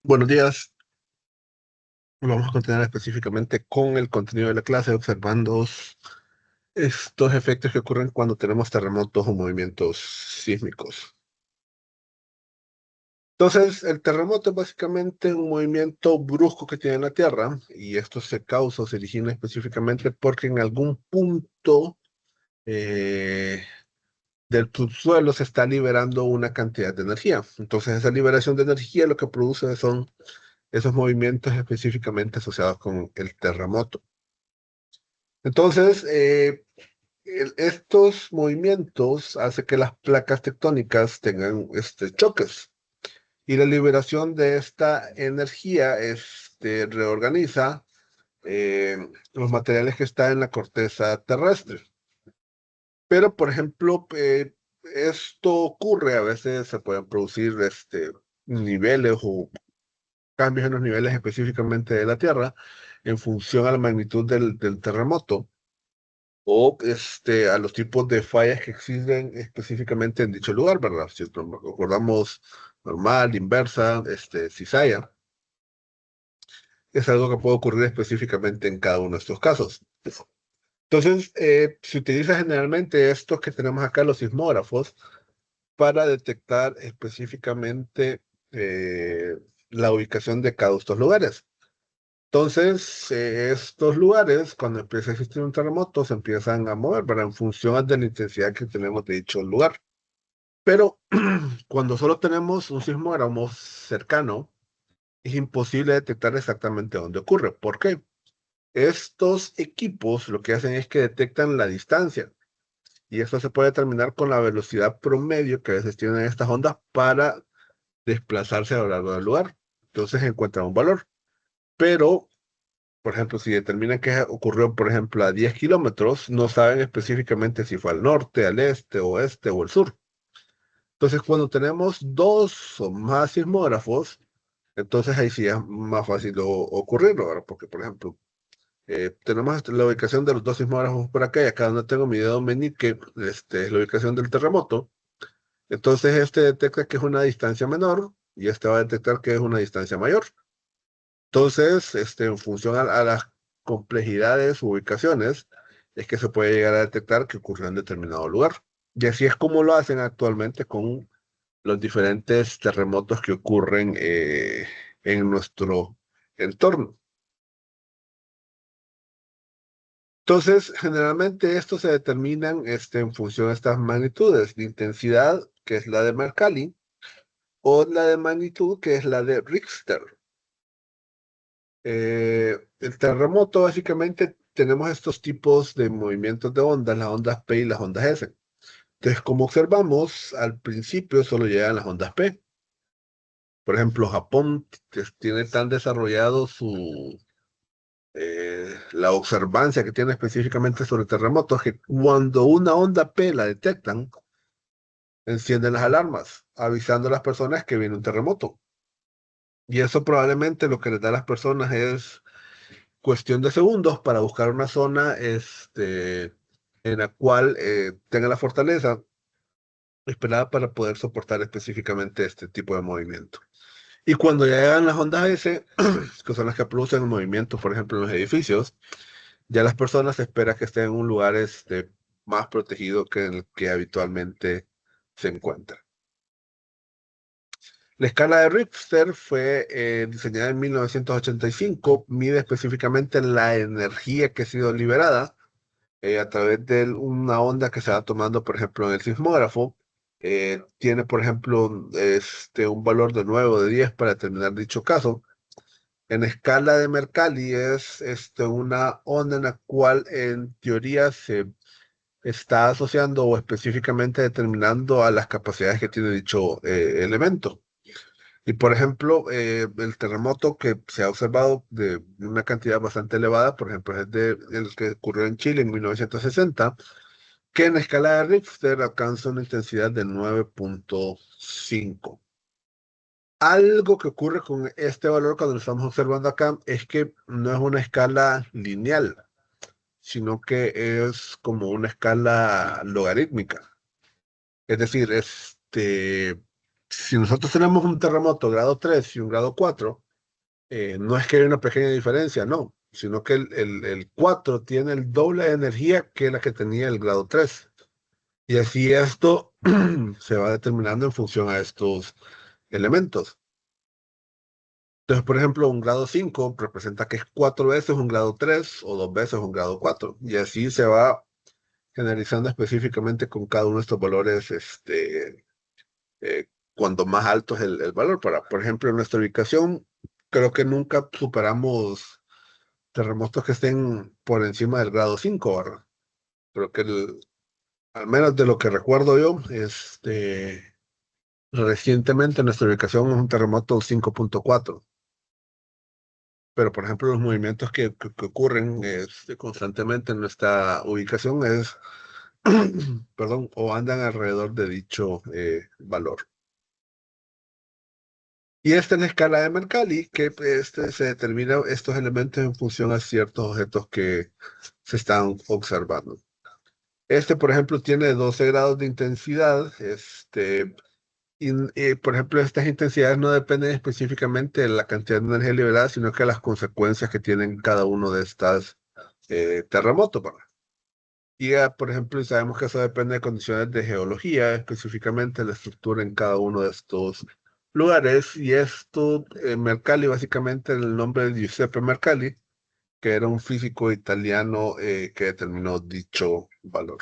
Buenos días. Vamos a continuar específicamente con el contenido de la clase, observando estos efectos que ocurren cuando tenemos terremotos o movimientos sísmicos. Entonces, el terremoto es básicamente un movimiento brusco que tiene la Tierra, y esto se causa o se origina específicamente porque en algún punto eh, del subsuelo se está liberando una cantidad de energía. Entonces, esa liberación de energía lo que produce son esos movimientos específicamente asociados con el terremoto. Entonces, estos movimientos hacen que las placas tectónicas tengan choques, y la liberación de esta energía reorganiza los materiales que están en la corteza terrestre. Pero, por ejemplo, esto ocurre, a veces se pueden producir niveles o cambios en los niveles específicamente de la Tierra en función a la magnitud del terremoto, o a los tipos de fallas que existen específicamente en dicho lugar, ¿verdad? Si recordamos normal, inversa, cizalla, es algo que puede ocurrir específicamente en cada uno de estos casos. Entonces, se utiliza generalmente estos que tenemos acá, los sismógrafos, para detectar específicamente la ubicación de cada uno de estos lugares. Entonces, estos lugares, cuando empieza a existir un terremoto, se empiezan a mover, ¿verdad? En función de la intensidad que tenemos de dicho lugar. Pero cuando solo tenemos un sismógrafo cercano, es imposible detectar exactamente dónde ocurre. ¿Por qué? Estos equipos lo que hacen es que detectan la distancia, y esto se puede determinar con la velocidad promedio que a veces tienen estas ondas para desplazarse a lo largo del lugar. Entonces encuentran un valor. Pero, por ejemplo, si determinan que ocurrió, por ejemplo, a 10 kilómetros, no saben específicamente si fue al norte, al este, oeste o al sur. Entonces, cuando tenemos dos o más sismógrafos, entonces ahí sí es más fácil ocurrirlo, ¿verdad? Porque, por ejemplo, tenemos la ubicación de los dos sismógrafos por acá, y acá donde tengo mi dedo meñique, es la ubicación del terremoto. Entonces, este detecta que es una distancia menor y este va a detectar que es una distancia mayor. Entonces, en función a las complejidades u ubicaciones, es que se puede llegar a detectar que ocurrió en determinado lugar. Y así es como lo hacen actualmente con los diferentes terremotos que ocurren en nuestro entorno. Entonces, generalmente estos se determinan en función de estas magnitudes, de intensidad, que es la de Mercalli, o la de magnitud, que es la de Richter. El terremoto, básicamente, tenemos estos tipos de movimientos de ondas, las ondas P y las ondas S. Entonces, como observamos, al principio solo llegan las ondas P. Por ejemplo, Japón tiene tan desarrollado la observancia que tiene específicamente sobre terremotos, que cuando una onda P la detectan, encienden las alarmas, avisando a las personas que viene un terremoto. Y eso probablemente lo que les da a las personas es cuestión de segundos para buscar una zona en la cual tenga la fortaleza esperada para poder soportar específicamente este tipo de movimiento. Y cuando ya llegan las ondas S, que son las que producen el movimiento, por ejemplo, en los edificios, ya las personas esperan que estén en un lugar más protegido que en el que habitualmente se encuentran. La escala de Richter fue diseñada en 1985, mide específicamente la energía que ha sido liberada a través de una onda que se va tomando, por ejemplo, en el sismógrafo. Tiene, por ejemplo, un valor de 9 o de 10 para determinar dicho caso. En escala de Mercalli es una onda en la cual en teoría se está asociando o específicamente determinando a las capacidades que tiene dicho elemento. Y por ejemplo, el terremoto que se ha observado de una cantidad bastante elevada, por ejemplo, es el que ocurrió en Chile en 1960, que en escala de Richter alcanza una intensidad de 9.5. Algo que ocurre con este valor cuando lo estamos observando acá es que no es una escala lineal, sino que es como una escala logarítmica. Es decir, Si nosotros tenemos un terremoto grado 3 y un grado 4, no es que haya una pequeña diferencia, no, sino que el 4 tiene el doble de energía que la que tenía el grado 3. Y así esto se va determinando en función a estos elementos. Entonces, por ejemplo, un grado 5 representa que es 4 veces un grado 3 o 2 veces un grado 4. Y así se va generalizando específicamente con cada uno de estos valores, cuando más alto es el valor. Por ejemplo, en nuestra ubicación, creo que nunca superamos terremotos que estén por encima del grado 5, ¿verdad? Creo que al menos de lo que recuerdo yo, recientemente en nuestra ubicación es un terremoto 5.4. Pero, por ejemplo, los movimientos que ocurren constantemente en nuestra ubicación perdón, o andan alrededor de dicho valor. Y esta es la escala de Mercalli, que se determina estos elementos en función a ciertos objetos que se están observando. Por ejemplo, tiene 12 grados de intensidad. Por ejemplo, estas intensidades no dependen específicamente de la cantidad de energía liberada, sino que las consecuencias que tienen cada uno de estos terremotos, ¿verdad? Y, por ejemplo, sabemos que eso depende de condiciones de geología, específicamente la estructura en cada uno de estos lugares. Y esto, Mercalli, básicamente el nombre de Giuseppe Mercalli, que era un físico italiano que determinó dicho valor.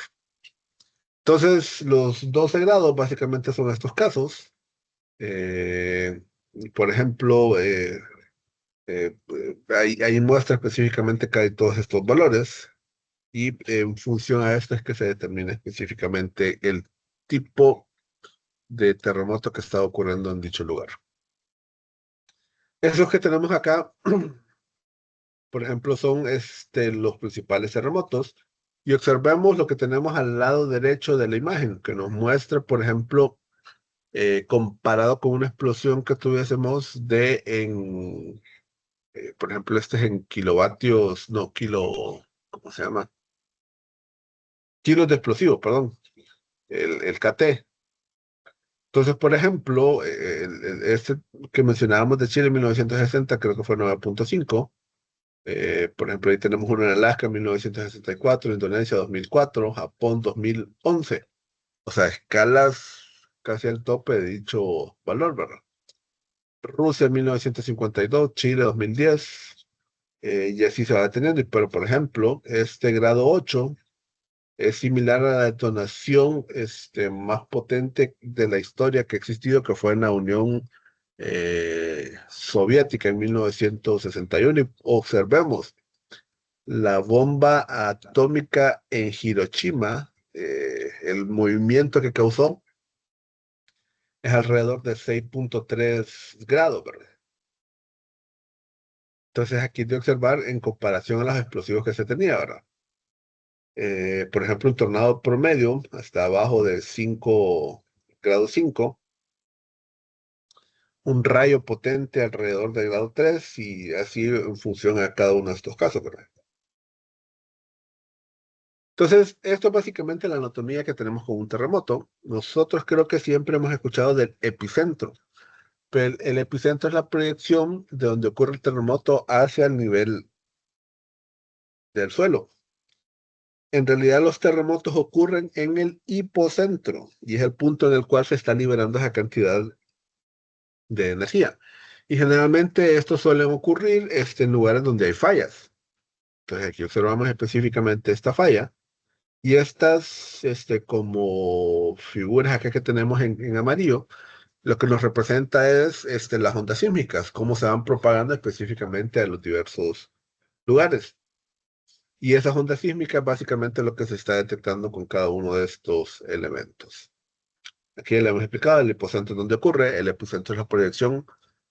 Entonces, los 12 grados básicamente son estos casos. Eh, por ejemplo, ahí muestra específicamente que hay todos estos valores y en función a esto es que se determina específicamente el tipo de terremoto que está ocurriendo en dicho lugar. Esos que tenemos acá, por ejemplo, son los principales terremotos y observemos lo que tenemos al lado derecho de la imagen, que nos muestra, por ejemplo, comparado con una explosión que tuviésemos por ejemplo, este es en kilovatios, no, ¿cómo se llama? Kilos de explosivo, perdón, el KT. Entonces, por ejemplo, este que mencionábamos de Chile en 1960, creo que fue 9.5. Por ejemplo, ahí tenemos uno en Alaska en 1964, Indonesia 2004, Japón 2011. O sea, escalas casi al tope de dicho valor, ¿verdad? Rusia en 1952, Chile 2010, y así se va deteniendo. Pero, por ejemplo, este grado 8 es similar a la detonación más potente de la historia que ha existido, que fue en la Unión Soviética en 1961. Y observemos, la bomba atómica en Hiroshima, el movimiento que causó es alrededor de 6.3 grados, ¿verdad? Entonces aquí de observar en comparación a los explosivos que se tenía, ¿verdad? Por ejemplo, un tornado promedio hasta abajo de 5 grado 5, un rayo potente alrededor del grado 3 y así en función a cada uno de estos casos, ¿verdad? Entonces, esto es básicamente la anatomía que tenemos con un terremoto. Nosotros creo que siempre hemos escuchado del epicentro, pero el epicentro es la proyección de donde ocurre el terremoto hacia el nivel del suelo. En realidad los terremotos ocurren en el hipocentro y es el punto en el cual se está liberando esa cantidad de energía. Y generalmente estos suelen ocurrir en lugares donde hay fallas. Entonces aquí observamos específicamente esta falla y estas como figuras acá que tenemos en amarillo, lo que nos representa es las ondas sísmicas, cómo se van propagando específicamente a los diversos lugares. Y esas ondas sísmicas básicamente es lo que se está detectando con cada uno de estos elementos. Aquí le hemos explicado el hipocentro donde ocurre. El epicentro es la proyección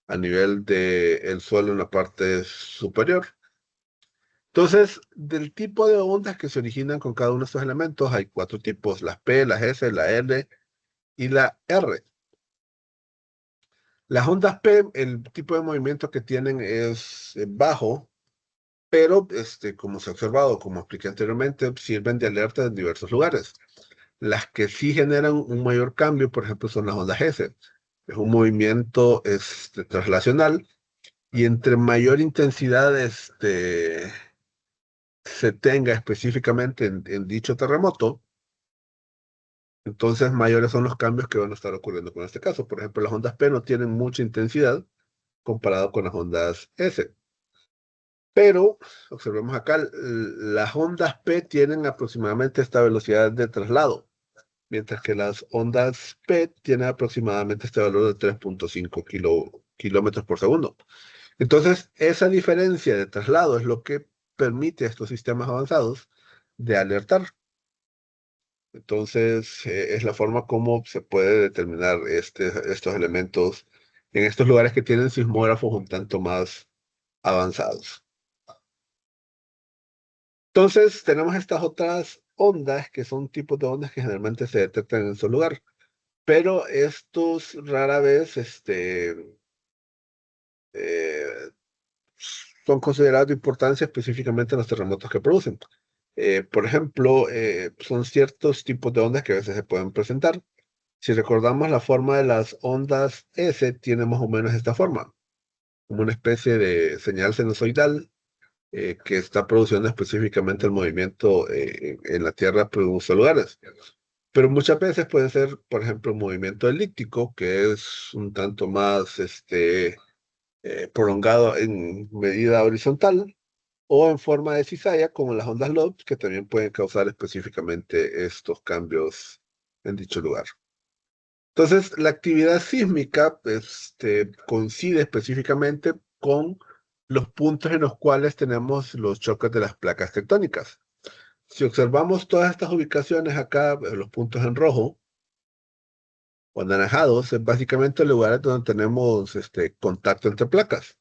a nivel del suelo en la parte superior. Entonces, del tipo de ondas que se originan con cada uno de estos elementos, hay 4 tipos: las P, las S, la L y la R. Las ondas P, el tipo de movimiento que tienen es bajo, pero como se ha observado, como expliqué anteriormente, sirven de alerta en diversos lugares. Las que sí generan un mayor cambio, por ejemplo, son las ondas S. Es un movimiento traslacional y entre mayor intensidad se tenga específicamente en dicho terremoto, entonces mayores son los cambios que van a estar ocurriendo con este caso. Por ejemplo, las ondas P no tienen mucha intensidad comparado con las ondas S. Pero, observemos acá, las ondas P tienen aproximadamente esta velocidad de traslado, mientras que las ondas P tienen aproximadamente este valor de 3.5 kilómetros por segundo. Entonces, esa diferencia de traslado es lo que permite a estos sistemas avanzados de alertar. Entonces, es la forma como se puede determinar estos elementos en estos lugares que tienen sismógrafos un tanto más avanzados. Entonces, tenemos estas otras ondas que son tipos de ondas que generalmente se detectan en su lugar, pero estos rara vez eh, son considerados de importancia específicamente en los terremotos que producen. Por ejemplo, son ciertos tipos de ondas que a veces se pueden presentar. Si recordamos la forma de las ondas S, tiene más o menos esta forma, como una especie de señal sinusoidal que está produciendo específicamente el movimiento en la Tierra por algunos lugares. Pero muchas veces puede ser, por ejemplo, un movimiento elíptico, que es un tanto más prolongado en medida horizontal, o en forma de cizalla, como las ondas Lobs, que también pueden causar específicamente estos cambios en dicho lugar. Entonces, la actividad sísmica coincide específicamente con los puntos en los cuales tenemos los choques de las placas tectónicas. Si observamos todas estas ubicaciones acá, los puntos en rojo o anaranjados, es básicamente lugares donde tenemos contacto entre placas.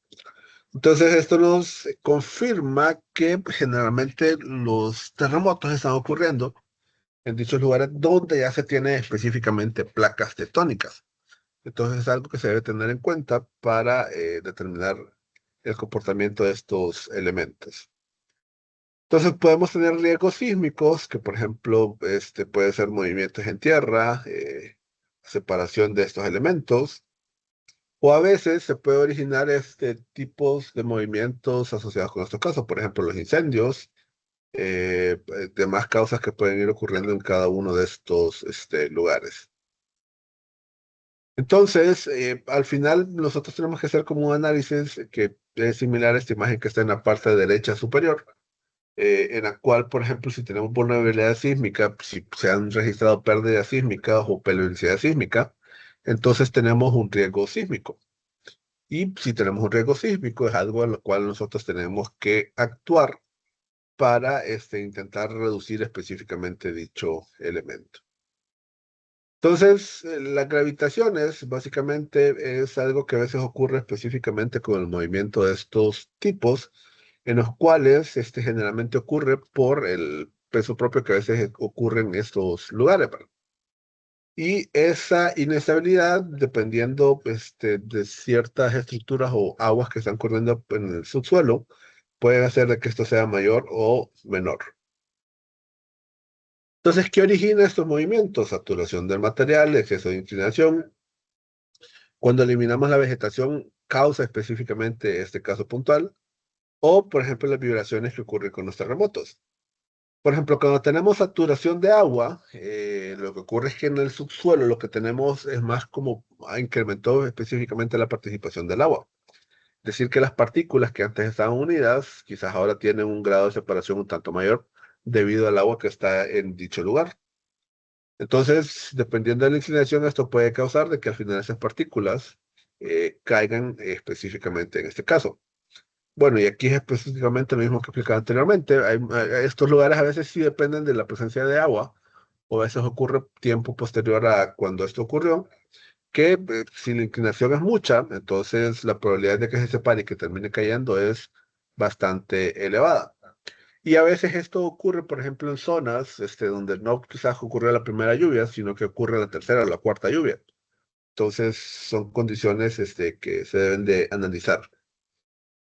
Entonces, esto nos confirma que generalmente los terremotos están ocurriendo en dichos lugares donde ya se tiene específicamente placas tectónicas. Entonces, es algo que se debe tener en cuenta para determinar el comportamiento de estos elementos. Entonces, podemos tener riesgos sísmicos, que por ejemplo, puede ser movimientos en tierra, separación de estos elementos, o a veces se puede originar tipos de movimientos asociados con estos casos, por ejemplo, los incendios, demás causas que pueden ir ocurriendo en cada uno de estos lugares. Entonces, al final, nosotros tenemos que hacer como un análisis que es similar a esta imagen que está en la parte derecha superior, en la cual, por ejemplo, si tenemos vulnerabilidad sísmica, si se han registrado pérdidas sísmicas o peligrosidad sísmica, entonces tenemos un riesgo sísmico. Y si tenemos un riesgo sísmico, es algo en lo cual nosotros tenemos que actuar para intentar reducir específicamente dicho elemento. Entonces, las gravitaciones básicamente es algo que a veces ocurre específicamente con el movimiento de estos tipos, en los cuales generalmente ocurre por el peso propio que a veces ocurre en estos lugares, ¿verdad? Y esa inestabilidad, dependiendo de ciertas estructuras o aguas que están corriendo en el subsuelo, puede hacer de que esto sea mayor o menor. Entonces, ¿qué origina estos movimientos? Saturación del material, exceso de inclinación. Cuando eliminamos la vegetación, causa específicamente este caso puntual, o por ejemplo las vibraciones que ocurren con los terremotos. Por ejemplo, cuando tenemos saturación de agua, lo que ocurre es que en el subsuelo lo que tenemos es más como incrementó específicamente la participación del agua. Es decir, que las partículas que antes estaban unidas, quizás ahora tienen un grado de separación un tanto mayor debido al agua que está en dicho lugar. Entonces, dependiendo de la inclinación, esto puede causar de que al final esas partículas caigan específicamente en este caso. Bueno, y aquí es específicamente lo mismo que explicaba anteriormente. Estos lugares a veces sí dependen de la presencia de agua, o a veces ocurre tiempo posterior a cuando esto ocurrió, que si la inclinación es mucha, entonces la probabilidad de que se separe y que termine cayendo es bastante elevada. Y a veces esto ocurre, por ejemplo, en zonas donde no quizás ocurrió la primera lluvia, sino que ocurre la tercera o la cuarta lluvia. Entonces, son condiciones que se deben de analizar.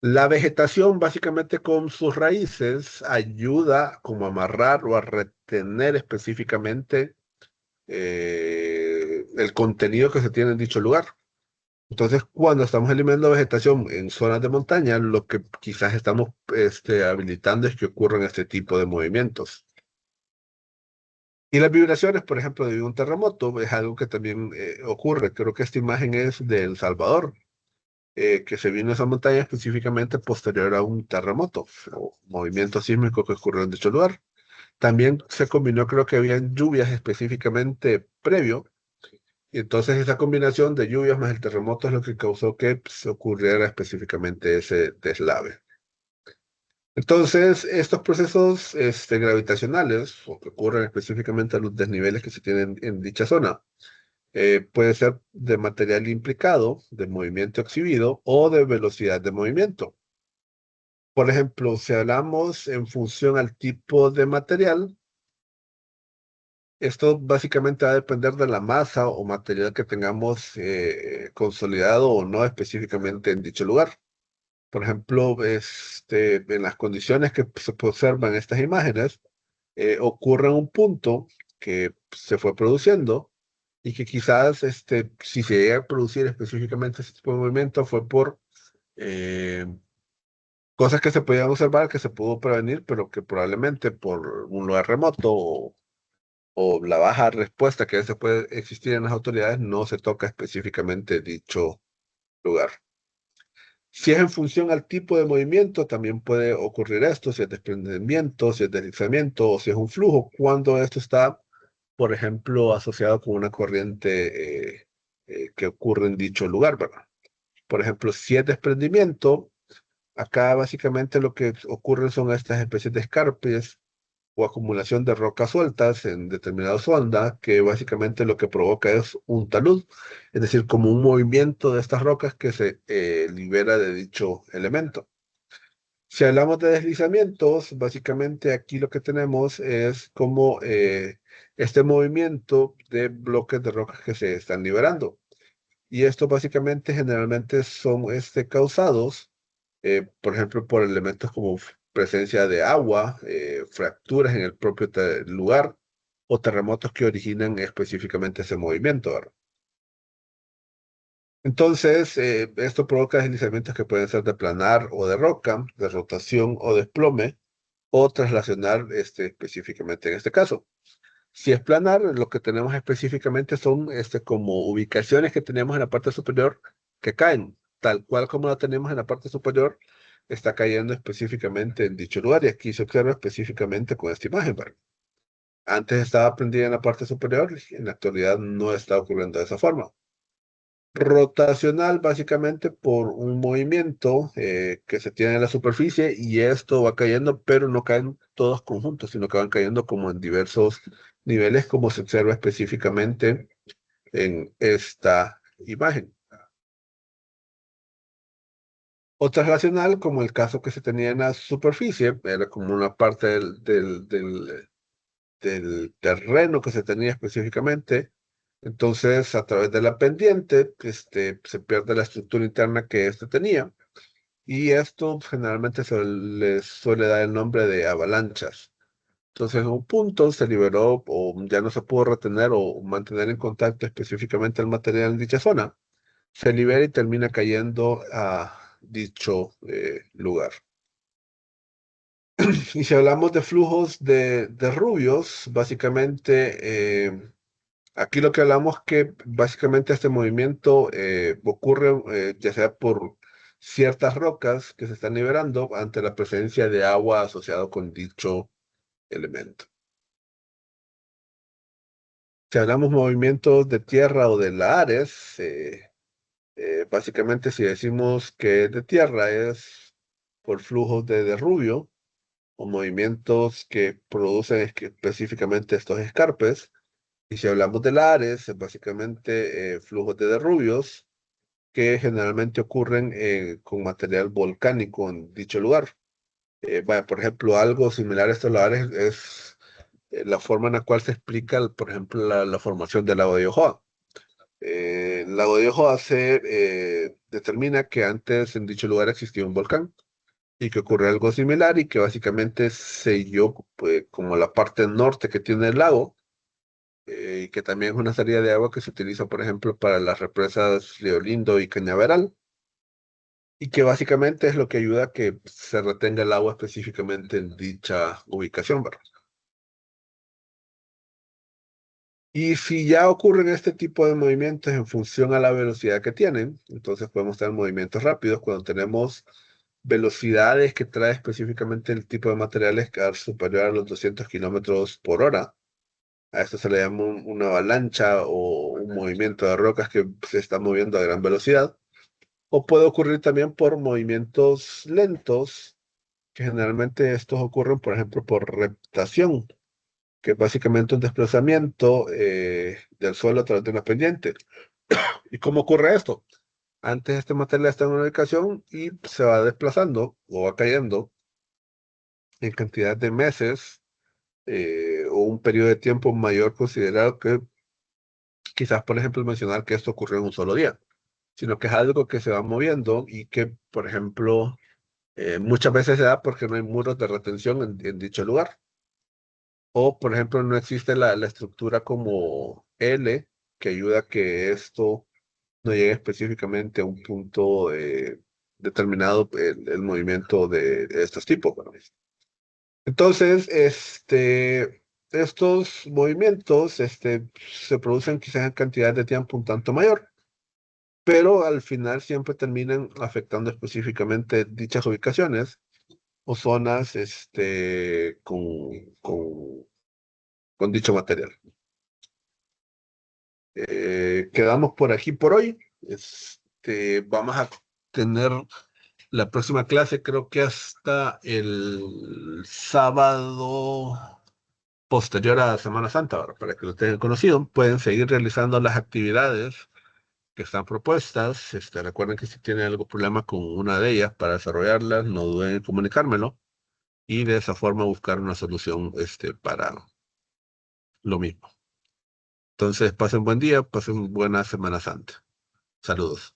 La vegetación, básicamente con sus raíces, ayuda como a amarrar o a retener específicamente el contenido que se tiene en dicho lugar. Entonces, cuando estamos eliminando vegetación en zonas de montaña, lo que quizás estamos habilitando es que ocurran este tipo de movimientos. Y las vibraciones, por ejemplo, de un terremoto, es algo que también ocurre. Creo que esta imagen es de El Salvador, que se vino a esa montaña específicamente posterior a un terremoto o movimiento sísmico que ocurrió en dicho lugar. También se combinó, creo que habían lluvias específicamente previo, y entonces esa combinación de lluvias más el terremoto es lo que causó que se ocurriera específicamente ese deslave. Entonces, estos procesos gravitacionales, o que ocurren específicamente a los desniveles que se tienen en dicha zona, puede ser de material implicado, de movimiento exhibido o de velocidad de movimiento. Por ejemplo, si hablamos en función al tipo de material, esto básicamente va a depender de la masa o material que tengamos consolidado o no específicamente en dicho lugar. Por ejemplo, en las condiciones que se observan en estas imágenes, ocurre un punto que se fue produciendo y que quizás si se llega a producir específicamente ese tipo de movimiento fue por eh, cosas que se podían observar, que se pudo prevenir, pero que probablemente por un lugar remoto o la baja respuesta que a veces puede existir en las autoridades, no se toca específicamente dicho lugar. Si es en función al tipo de movimiento, también puede ocurrir esto, si es desprendimiento, si es deslizamiento o si es un flujo, cuando esto está, por ejemplo, asociado con una corriente que ocurre en dicho lugar, ¿verdad? Por ejemplo, si es desprendimiento, acá básicamente lo que ocurre son estas especies de escarpes o acumulación de rocas sueltas en determinadas ondas, que básicamente lo que provoca es un talud, es decir, como un movimiento de estas rocas que se libera de dicho elemento. Si hablamos de deslizamientos, básicamente aquí lo que tenemos es como este movimiento de bloques de rocas que se están liberando. Y esto básicamente generalmente son causados, por ejemplo, por elementos como presencia de agua, fracturas en el propio lugar o terremotos que originan específicamente ese movimiento, ¿verdad? Entonces, esto provoca deslizamientos que pueden ser de planar o de roca, de rotación o desplome, o traslacionar específicamente en este caso. Si es planar, lo que tenemos específicamente son como ubicaciones que tenemos en la parte superior que caen, tal cual como la tenemos en la parte superior, está cayendo específicamente en dicho lugar y aquí se observa específicamente con esta imagen, ¿verdad? Antes estaba prendida en la parte superior y en la actualidad no está ocurriendo de esa forma. Rotacional básicamente por un movimiento que se tiene en la superficie y esto va cayendo, pero no caen todos conjuntos, sino que van cayendo como en diversos niveles, como se observa específicamente en esta imagen. O traslacional, como el caso que se tenía en la superficie, era como una parte del terreno que se tenía específicamente. Entonces, a través de la pendiente, se pierde la estructura interna que éste tenía. Y esto generalmente se le suele dar el nombre de avalanchas. Entonces, en un punto se liberó o ya no se pudo retener o mantener en contacto específicamente el material en dicha zona. Se libera y termina cayendo a dicho lugar. Y si hablamos de flujos de rubios, básicamente aquí lo que hablamos que básicamente este movimiento ocurre ya sea por ciertas rocas que se están liberando ante la presencia de agua asociado con dicho elemento. Si hablamos movimientos de tierra o de lahares, básicamente si decimos que de tierra es por flujos de derrubio o movimientos que producen específicamente estos escarpes. Y si hablamos de lahares, es básicamente flujos de derrubios que generalmente ocurren con material volcánico en dicho lugar. Vaya, por ejemplo, algo similar a estos lahares es la forma en la cual se explica, por ejemplo, la formación del lago de Yohoa. El lago de Yohoa se determina que antes en dicho lugar existía un volcán y que ocurrió algo similar y que básicamente selló pues, como la parte norte que tiene el lago que también es una salida de agua que se utiliza, por ejemplo, para las represas Río Lindo y Cañaveral, y que básicamente es lo que ayuda a que se retenga el agua específicamente en dicha ubicación, ¿verdad? Y si ya ocurren este tipo de movimientos en función a la velocidad que tienen, entonces podemos tener movimientos rápidos cuando tenemos velocidades que trae específicamente el tipo de materiales que es superior a los 200 kilómetros por hora. A esto se le llama una avalancha o un movimiento de rocas que se está moviendo a gran velocidad. O puede ocurrir también por movimientos lentos, que generalmente estos ocurren, por ejemplo, por reptación, que es básicamente un desplazamiento del suelo a través de una pendiente. ¿Y cómo ocurre esto? Antes este material está en una ubicación y se va desplazando o va cayendo en cantidad de meses o un periodo de tiempo mayor considerado que quizás, por ejemplo, mencionar que esto ocurrió en un solo día, sino que es algo que se va moviendo y que, por ejemplo, muchas veces se da porque no hay muros de retención en dicho lugar. O, por ejemplo, no existe la estructura como L que ayuda a que esto no llegue específicamente a un punto determinado el movimiento de estos tipos, ¿verdad? Entonces, estos movimientos se producen quizás en cantidad de tiempo un tanto mayor, pero al final siempre terminan afectando específicamente dichas ubicaciones o zonas con dicho material. Quedamos por aquí por hoy. Vamos a tener la próxima clase, creo que hasta el sábado posterior a Semana Santa, ¿verdad? Para que lo tengan conocido. Pueden seguir realizando las actividades que están propuestas. Recuerden que si tienen algún problema con una de ellas para desarrollarlas, no duden en comunicármelo y de esa forma buscar una solución para lo mismo. Entonces, pasen buen día, pasen buena Semana Santa. Saludos.